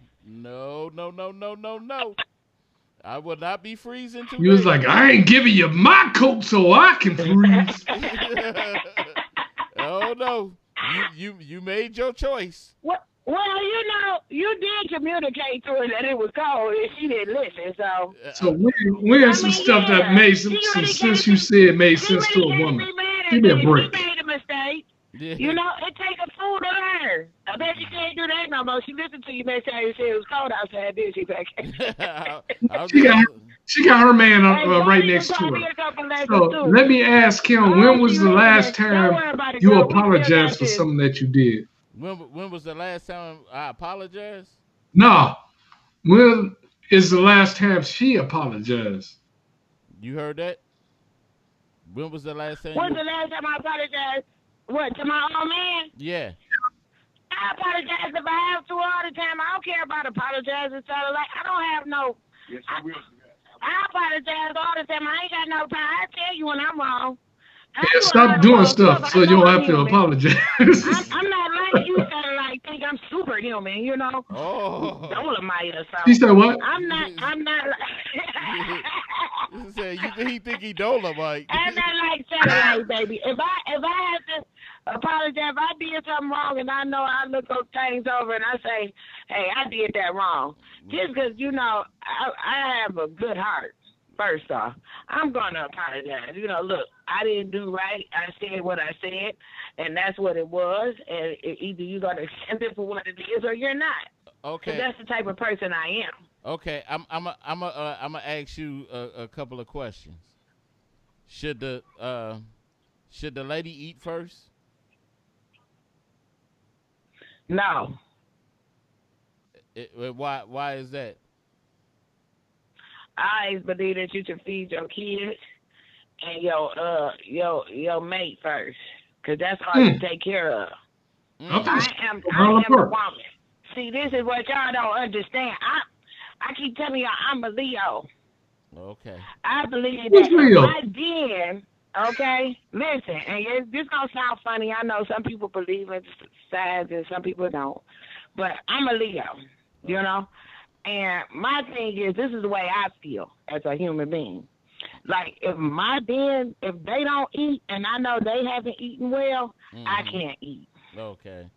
I will not be freezing today. You was like, I ain't giving you my coat so I can freeze. Oh no, you made your choice. Well, you did communicate to her that it was cold, and she didn't listen. So where's some stuff that made since you said made sense to a woman? Give me a break. She made a mistake. Yeah. It takes a fool to learn. I bet she can't do that no more. She listened to you next time you said it was cold outside, did she, Becky? She got her man right next to her. So let me ask him, when was the last time you apologized for something that you did? When was the last time I apologized? No. When is the last time she apologized? You heard that? When was the last time? When's the last time I apologized? What, to my own man? Yeah. I apologize if I have to all the time. I don't care about apologizing. So I don't have no. Yes, I apologize all the time. I ain't got no time. I tell you when I'm wrong. Yeah, stop doing stuff so you don't have to apologize. I'm not like you that think I'm superhuman, Oh. Dolomite or something. She said what? I'm not He said, he think he Dolomite. I'm not like satellite, baby. If I have to apologize, if I did something wrong and I know I look those things over and I say, hey, I did that wrong. Just because, I have a good heart. First off, I'm going to apologize. Look, I didn't do right. I said what I said, and that's what it was. And either you're going to accept it for what it is or you're not. Okay. That's the type of person I am. Okay, I'm gonna ask you a couple of questions. Should the lady eat first? No. Why is that? I always believe that you should feed your kids and your mate first, because that's all you take care of. I am a woman. See, this is what y'all don't understand. I keep telling y'all I'm a Leo. Okay. I believe Who's that Leo? my den, okay, listen, and this gonna sound funny. I know some people believe in signs and some people don't, but I'm a Leo, And my thing is, this is the way I feel as a human being. Like, if my den, if they don't eat and I know they haven't eaten well, I can't eat. Okay.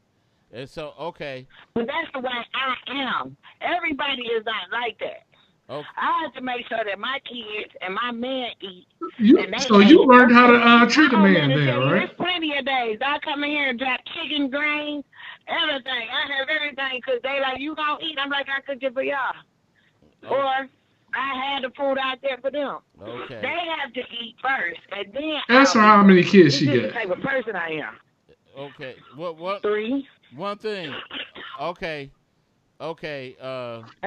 And so, okay. But that's the way I am. Everybody is not like that. Okay. I have to make sure that my kids and my man eat. You learned how to treat a man there, right? There's plenty of days. I come in here and drop chicken, grains, everything. I have everything because they like, you gonna eat? I'm like, I cooked it for y'all. Okay. Or I had the food out there for them. Okay. They have to eat first, and then Ask her how many kids she This is the got. type of person I am. Okay. What? 3. One thing. Okay. I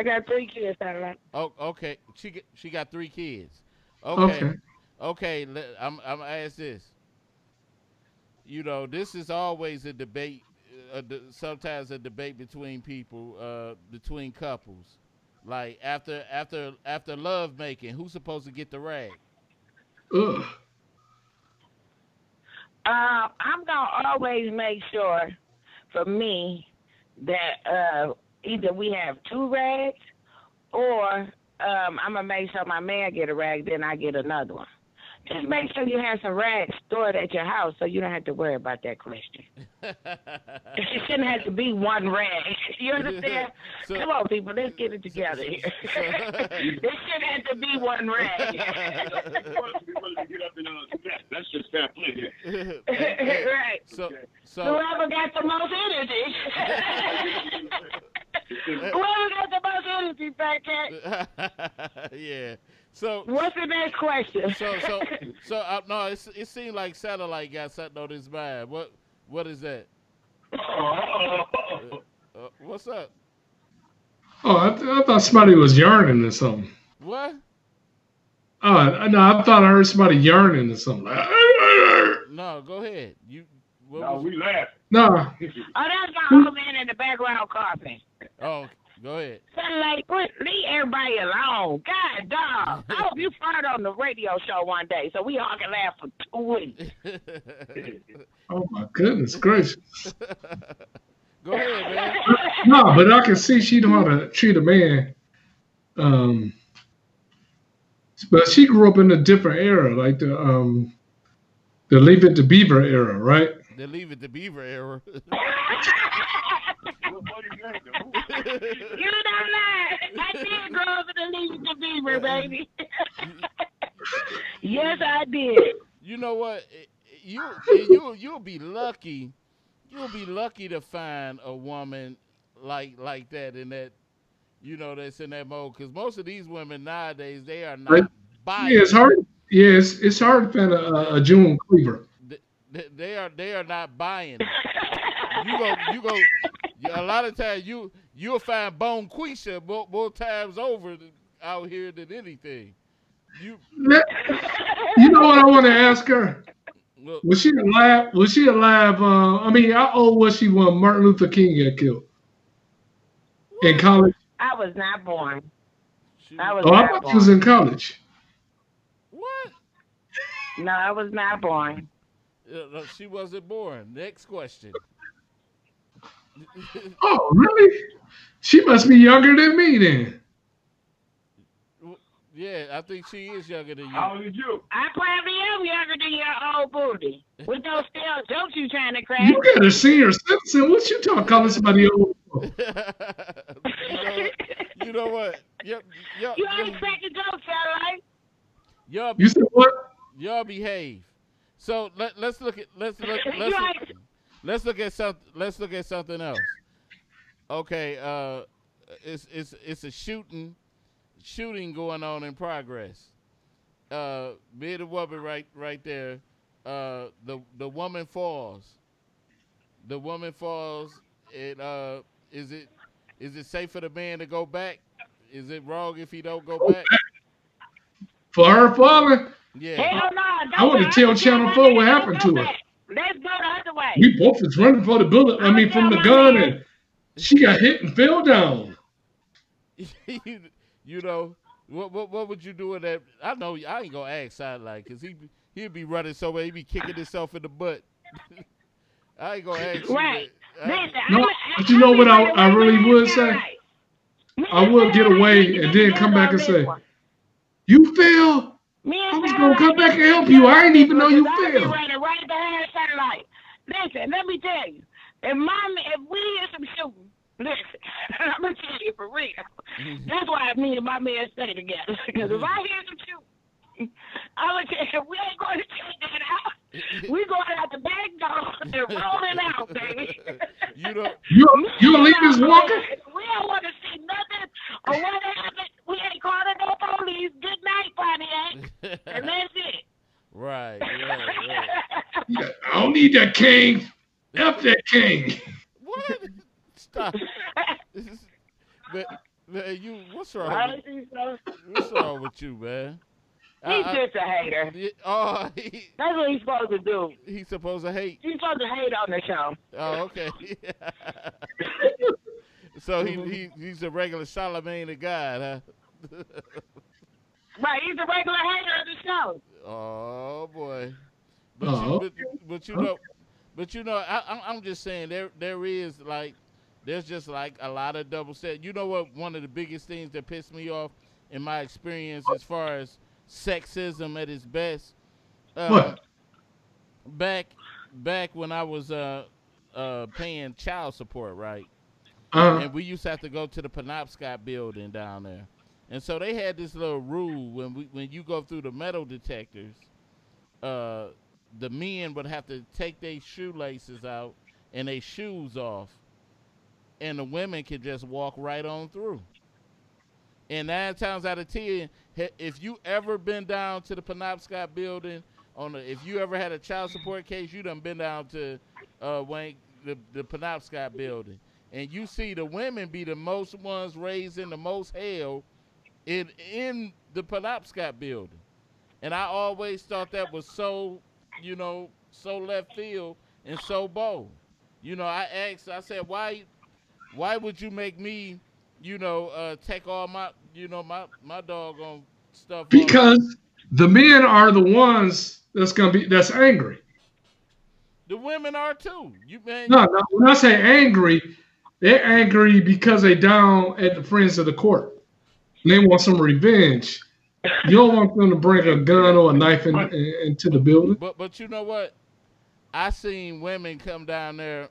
got 3 kids, Saturday. Oh, okay. She got 3 kids. Okay. Okay. I'm gonna ask this. This is always a debate. Sometimes a debate between people, between couples. Like after love making, who's supposed to get the rag? Ugh. I'm gonna always make sure, for me, that either we have 2 rags, or I'm gonna make sure my man get a rag, then I get another one. Just make sure you have some rags stored at your house so you don't have to worry about that question. It shouldn't have to be one rag. You understand? Come on, people, let's get it together here. It shouldn't have to be one rag. That's just fair play here. Right. So Whoever got the most energy. Whoever got the most energy, Fat Cat. yeah. So what's the next question? No, it seemed like Satellite got something on his mind. What is that? What's up? Oh, I thought somebody was yarning or something. What? No, I thought I heard somebody yearning or something. No, go ahead. What No, was we laugh. No, Oh, that's my old man in the background coughing. Oh, go ahead. Something like, leave everybody alone. God, dog. I hope you find on the radio show one day so we all can laugh for 2 weeks. oh my goodness gracious. Go ahead, man. No, but I can see she know how to treat a man. But she grew up in a different era, like the Leave It to Beaver era, right? They Leave It to Beaver era. You don't lie. I did grow up in the Leave It to Beaver, baby. Yes, I did. You know what? You'll be lucky. You'll be lucky to find a woman like that in that, that's in that mode. Because most of these women nowadays, they are not buying. Yeah, it's hard. Yeah, it's hard to find a June Cleaver. They are not buying. You go. A lot of times you'll find Bone Quisha more times over out here than anything. You know what I want to ask her? Was she alive? Was she alive? How old was she when Martin Luther King got killed? In college? I was not born. I thought she was in college. What? No, I was not born. She wasn't born. Next question. Oh, really? She must be younger than me then. Yeah, I think she is younger than you. How old is you? I probably am younger than your old booty. With those stale jokes you trying to crack. You got a senior citizen. What you talking? Calling somebody old? You know what? You ain't cracking jokes, right? You said what? Y'all behave. So let's look at something else. Okay, it's a shooting going on in progress. Me and the woman right there. The woman falls. The woman falls. And is it safe for the man to go back? Is it wrong if he don't go back? For her falling? Yeah. Hell no. I want to tell Channel 4 what happened to her. Let's go the other way. We both was running for the bullet. From the gun, and she got hit and fell down. What would you do with that? I know I ain't gonna ask Sidelight because he'd be running somewhere. He'd be kicking himself in the butt. I ain't gonna ask right. No, but you know what I really would say? I would get away and then come back and say, "You fell? I was gonna come back and help you. I didn't even know you fell." Right behind Satellite. Listen, let me tell you. If we hear some shooting, listen, I'm gonna tell you for real. That's why me and my man stay together. Because if I hear some shooting, I'm gonna tell you, we ain't going to check that out. We going out the back door and rolling out, baby. You leave this walking? We don't want to see nothing or what happened. We ain't calling no police. Good night, Pontiac. And that's it. Right. I don't need that king. F that king. What? Stop. Man, what's wrong? What's wrong with you, man? He's just a hater. That's what he's supposed to do. He's supposed to hate. He's supposed to hate on the show. Oh, okay. So he's a regular Charlemagne the God, huh? Right, he's a regular hater of the show. Oh boy. But I'm just saying there is there's just a lot of double standards. You know what? One of the biggest things that pissed me off in my experience as far as sexism at its best. What? Back when I was paying child support, right? And we used to have to go to the Penobscot building down there. And so they had this little rule when you go through the metal detectors, the men would have to take their shoelaces out and their shoes off, and the women could just walk right on through. And 9 times out of 10, if you ever been down to the Penobscot building, if you ever had a child support case, you done been down to the Penobscot building, and you see the women be the most ones raising the most hell in the Penobscot building. And I always thought that was so, so left field and so bold. I asked, I said, why would you make me, take all my, my doggone stuff off? Because the men are the ones that's angry. The women are too. No, when I say angry, they're angry because they down at the Friends of the Court. And they want some revenge. You don't want them to bring a gun or a knife into the building. But you know what? I seen women come down there,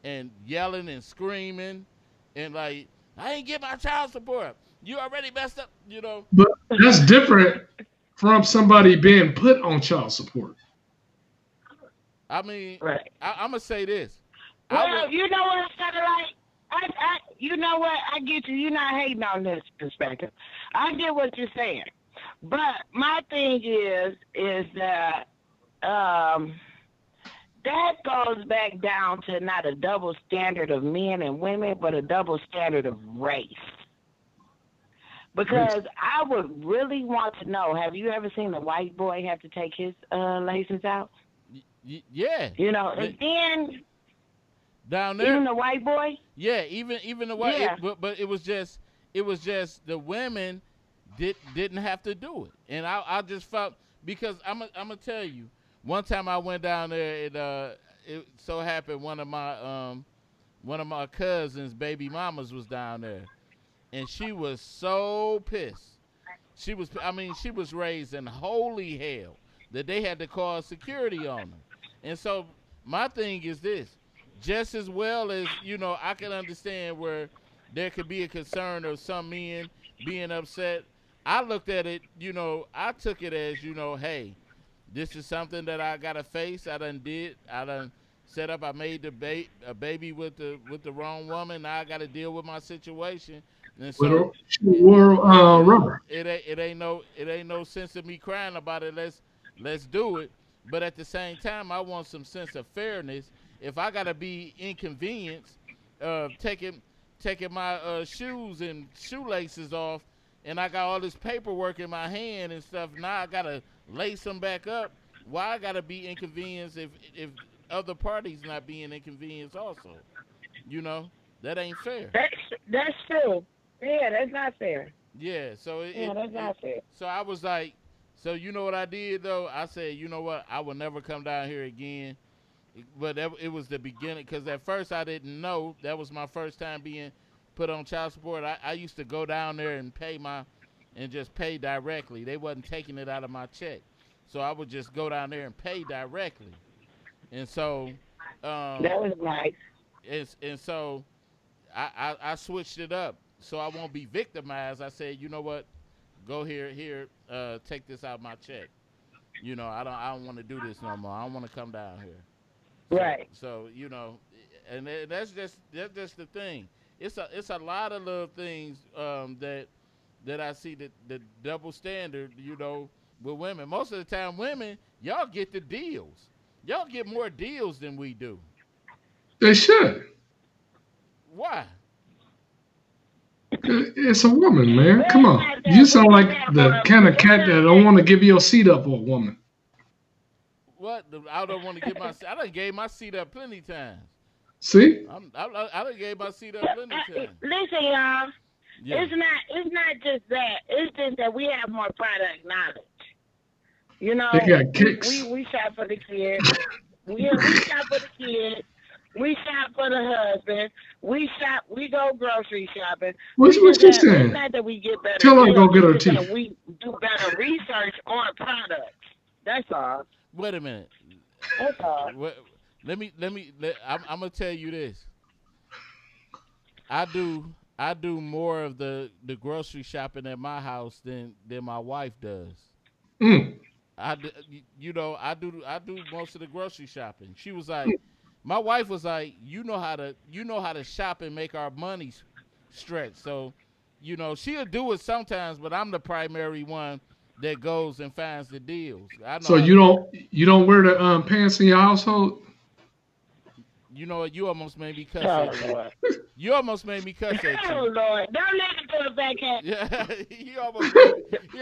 and yelling and screaming, and like, I ain't get my child support. You already messed up, But that's different from somebody being put on child support. I mean, Right. I'm gonna say this. Well, you know what it's kind of like? You know what? I get you. You're not hating on this perspective. I get what you're saying. But my thing is that that goes back down to not a double standard of men and women, but a double standard of race. Because I would really want to know, have you ever seen a white boy have to take his license out? Yeah. And then down there, even the white boy? Yeah, even the white. Yeah. But it was just the women didn't have to do it, and I just felt, because I'm gonna tell you, one time I went down there, it so happened one of my cousins' baby mamas was down there, and she was so pissed. She was raised in holy hell that they had to call security on her. And so my thing is this: just as well as, I can understand where there could be a concern of some men being upset, I looked at it, I took it as, hey, this is something that I gotta face. I done set up. I made a baby with the wrong woman. Now I gotta deal with my situation. And so rubber. It ain't no sense of me crying about it. Let's do it. But at the same time, I want some sense of fairness. If I gotta be inconvenienced, taking my shoes and shoelaces off, and I got all this paperwork in my hand and stuff, now I gotta lace them back up. Why I gotta be inconvenienced if other parties not being inconvenienced also? That ain't fair. That's true. Yeah, that's not fair. Yeah, so that's not fair. So I was like, so you know what I did though? I said, you know what? I will never come down here again. But it was the beginning, because at first I didn't know. That was my first time being put on child support. I used to go down there and just pay directly. They wasn't taking it out of my check, so I would just go down there and pay directly. And so that was nice. And so I switched it up so I won't be victimized. I said, you know what? Go here, take this out of my check. I don't want to do this no more. I don't want to come down here. Right. So and that's just the thing. It's a lot of little things that I see the double standard, with women. Most of the time, women, y'all get the deals. Y'all get more deals than we do. They should. Why? It's a woman, man. Come on. You sound like the kind of cat that don't want to give your seat up for a woman. What? I don't want to give my seat. I done gave my seat up plenty times. See? I done gave my seat up plenty times. Listen, y'all. Yeah. It's not just that. It's just that we have more product knowledge. They got kicks. We shop for the kids. we shop for the kids. We shop for the husband. We go grocery shopping. What's she saying? It's not that we get better. Tell her to go get her teeth. We do better research on products. That's all. Wait a minute. That's all. I'm gonna tell you this. I do more of the grocery shopping at my house than my wife does. I do most of the grocery shopping. She was like, my wife was like, you know how to shop and make our money stretch. So, she'll do it sometimes, but I'm the primary one that goes and finds the deals. So you don't wear the pants in your household? You know what? You almost made me cuss at you. You almost made me cuss at you. Oh, Lord. Don't listen to a fat cat. Yeah, he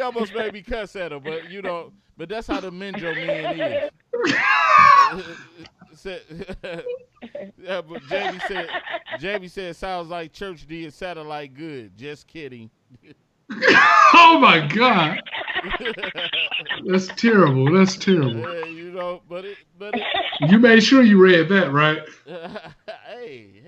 almost made me cuss at him, but you know, but that's how the Minjo man is. Yeah, but Jamie said sounds like church did satellite good. Just kidding. Oh my God. That's terrible. That's terrible. Yeah, you know, but it You made sure you read that, right? hey.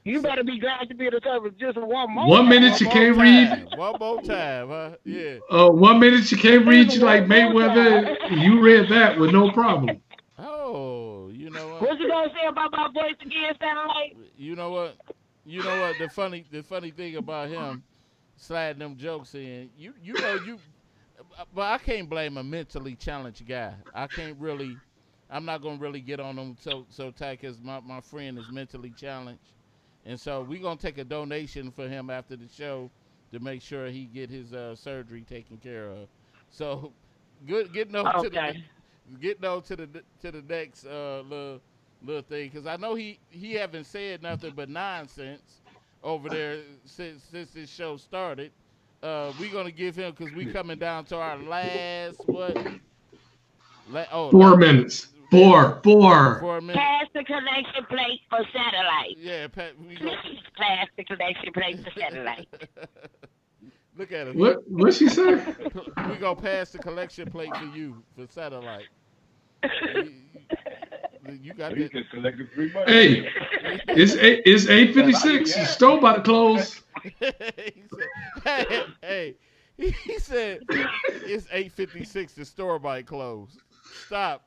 You better be glad to be the service just one more. 1 minute you can't read. One more time, huh? Yeah. 1 minute you can't read. You like Mayweather. You read that with no problem. Oh, you know what? What you gonna say about my voice again, Satellite? You know what? The funny thing about him sliding them jokes in. You know, but I can't blame a mentally challenged guy. I'm not gonna really get on him so tight because my friend is mentally challenged. And so we're going to take a donation for him after the show to make sure he get his surgery taken care of. So getting on to the next little thing, because I know he haven't said nothing but nonsense over there since this show started. We're going to give him, because we coming down to our last, 4 minutes. Four. 4 minutes. Pass the collection plate for Satellite. Yeah, Please pass the collection plate for Satellite. Look at it. What she say? We gonna pass the collection plate for you for Satellite. You got He it. just collected free money. Hey, it's 8:56. The store about to close. Hey, he said it's 8:56. The store might close. Stop.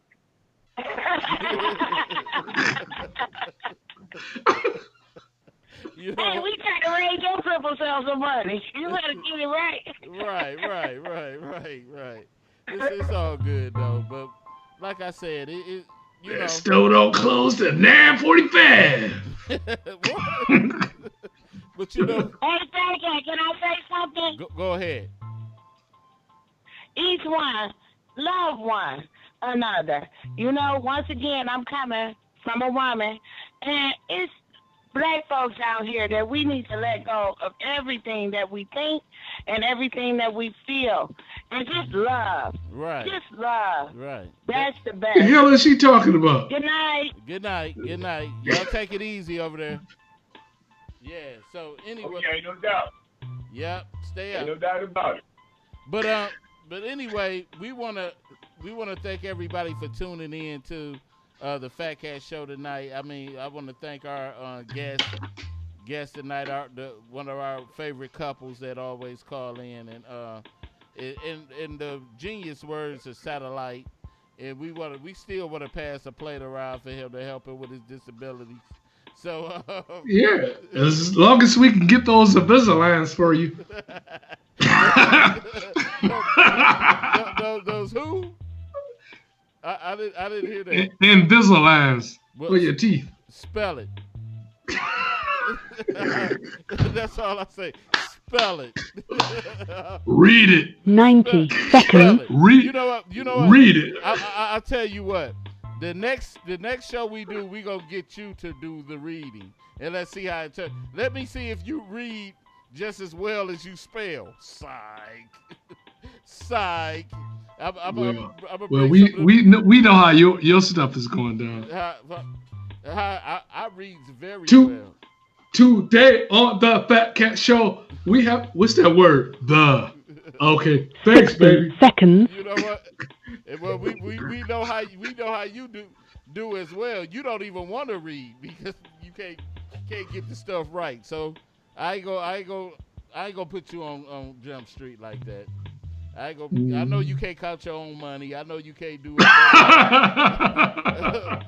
You know, Hey, we trying to raise your triple sales some money. You better get it right. Right. It's all good though, but like I said, it you know. Store don't close till 9:45. But you know. Hey, Satellite, can I say something? Go ahead. Each one love one another. You know, once again, I'm coming from a woman, and it's black folks out here that we need to let go of everything that we think and everything that we feel, and just love. Right. Just love. Right. That's the What the best. hell is she talking about? Good night. Good night. Y'all take it easy over there. Yeah. So anyway. Okay, ain't no doubt. Yep. Stay up. Ain't no doubt about it. But anyway, we wanna thank everybody for tuning in to the Fat Cat Show tonight. I mean, I want to thank our guest tonight, one of our favorite couples that always call in, and in the genius words of Satellite, and we still want to pass a plate around for him to help him with his disabilities. So Yeah, as long as we can get those Invisaligns for you. those who? I didn't hear that. Invisaligns for your teeth. Spell it. That's all I say. Spell it. Read it. 90 seconds. Read. You know what? Read it. I'll tell you what. The next show we do, we gonna get you to do the reading, and let's see how it turns. Let me see if you read just as well as you spell. Psych. Psych. We know how your stuff is going down. I read very well. Today on the Fat Cat Show, we have, what's that word? The. Okay, thanks, baby. Seconds. You know what? Well, we know how you do as well. You don't even want to read because you can't get the stuff right. So I ain't gonna put you on Jump Street like that. I know you can't count your own money. I know you can't do it. I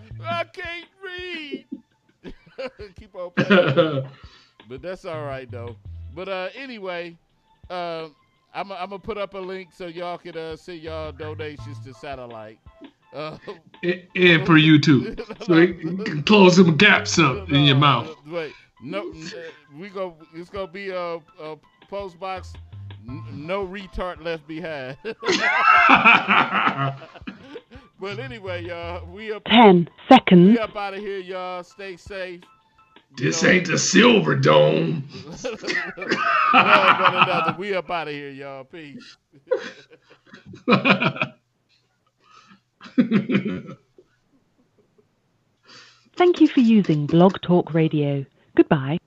can't read. Keep on playing. But that's all right though. But anyway, I'm gonna put up a link so y'all can send y'all donations to Satellite. And for you too, so you can close some gaps up in your mouth. Wait, no, it's gonna be a post box. No retard left behind. But anyway, y'all, we up 10 seconds. We up out of here, y'all. Stay safe. This ain't the Silver Dome. Love one another. We up out of here, y'all. Peace. Thank you for using Blog Talk Radio. Goodbye.